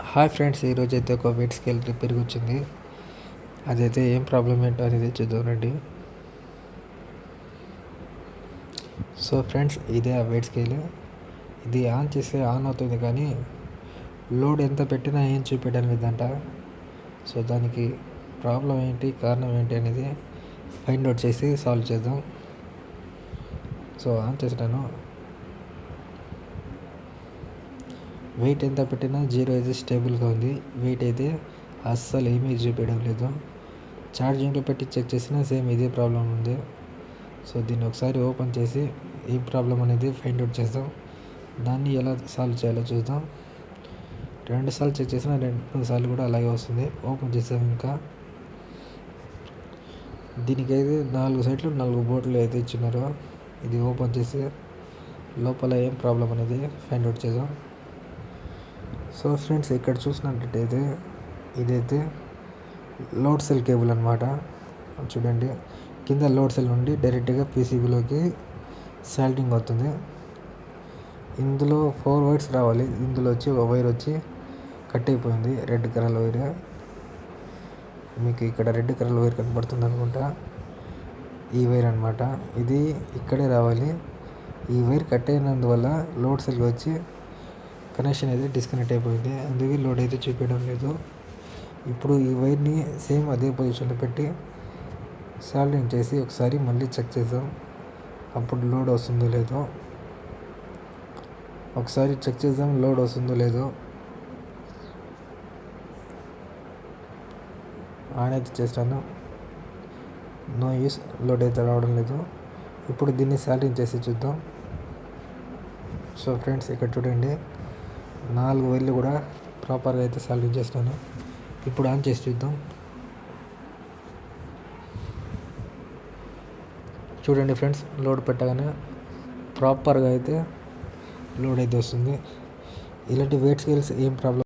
Hi friends, ఈరోజు అయితే ఒక వెయిట్ స్కేల్ రిపేర్కి వచ్చింది. అదైతే ఏం ప్రాబ్లం ఏంటో అనేది చూద్దాం రండి. సో ఫ్రెండ్స్, ఇదే ఆ వెయిట్ స్కేల్. ఇది ఆన్ చేస్తే ఆన్ అవుతుంది, కానీ లోడ్ ఎంత పెట్టినా ఏం చూపించడం లేదంట. సో దానికి ప్రాబ్లం ఏంటి, కారణం ఏంటి అనేది ఫైండ్ అవుట్ చేసి సాల్వ్ చేద్దాం. సో ఆన్ చేసినాను. వెయిట్ ఎంత పెట్టినా జీరో అయితే స్టేబుల్గా ఉంది. వెయిట్ అయితే అస్సలు ఏమీ చూపించడం లేదు. ఛార్జింగ్లో పెట్టి చెక్ చేసినా సేమ్ ఇదే ప్రాబ్లం ఉంది. సో దీన్ని ఒకసారి ఓపెన్ చేసి ఏ ప్రాబ్లం అనేది ఫైండ్ అవుట్ చేద్దాం. దాన్ని ఎలా సాల్వ్ చేయాలో చూద్దాం. 2 సార్లు చెక్ చేసినా 2 సార్లు కూడా అలాగే వస్తుంది. ఓపెన్ చేసాం. ఇంకా దీనికైతే 4 సైట్లు 4 బోర్డులు అయితే ఇచ్చినారు. ఇది ఓపెన్ చేసి లోపల ఏం ప్రాబ్లం అనేది ఫైండ్ అవుట్ చేద్దాం. సో ఫ్రెండ్స్, ఇక్కడ చూసినట్టయితే ఇదైతే లోడ్ సెల్ కేబుల్ అనమాట. చూడండి, కింద లోడ్ సెల్ నుండి డైరెక్ట్గా పీసీబీలోకి సాల్టింగ్ అవుతుంది. ఇందులో 4 వైర్స్ రావాలి. ఇందులో వచ్చి ఒక వైర్ వచ్చి కట్ అయిపోయింది, రెడ్ కలర్ వైర్. మీకు ఇక్కడ రెడ్ కలర్ వైర్ కనబడుతుంది అనుకుంటా. ఈ వైర్ అనమాట. ఇది ఇక్కడే రావాలి. ఈ వైర్ కట్ అయినందువల్ల లోడ్ సెల్కి వచ్చి కనెక్షన్ అయితే డిస్కనెక్ట్ అయిపోయింది. అందుకే లోడ్ అయితే చూపించడం లేదు. ఇప్పుడు ఈ వైర్ని సేమ్ అదే పొజిషన్లో పెట్టి సాల్డింగ్ చేసి ఒకసారి మళ్ళీ చెక్ చేద్దాం. అప్పుడు లోడ్ వస్తుందో లేదో ఒకసారి చెక్ చేద్దాం. లోడ్ వస్తుందో లేదో ఆన్ అయితే చేస్తాను. నో యూస్, లోడ్ అయితే రావడం లేదు. ఇప్పుడు దీన్ని సాల్డింగ్ చేసి చూద్దాం. సో ఫ్రెండ్స్, ఇక్కడ చూడండి, 4 వైర్లు కూడా ప్రాపర్గా అయితే సాల్డింగ్ చేస్తాను. ఇప్పుడు ఆన్ చేసి చూద్దాం. చూడండి ఫ్రెండ్స్, లోడ్ పెట్టగానే ప్రాపర్గా అయితే లోడ్ అయితే వస్తుంది. ఇలాంటి వెయిట్ స్కేల్స్ ఏం ప్రాబ్లం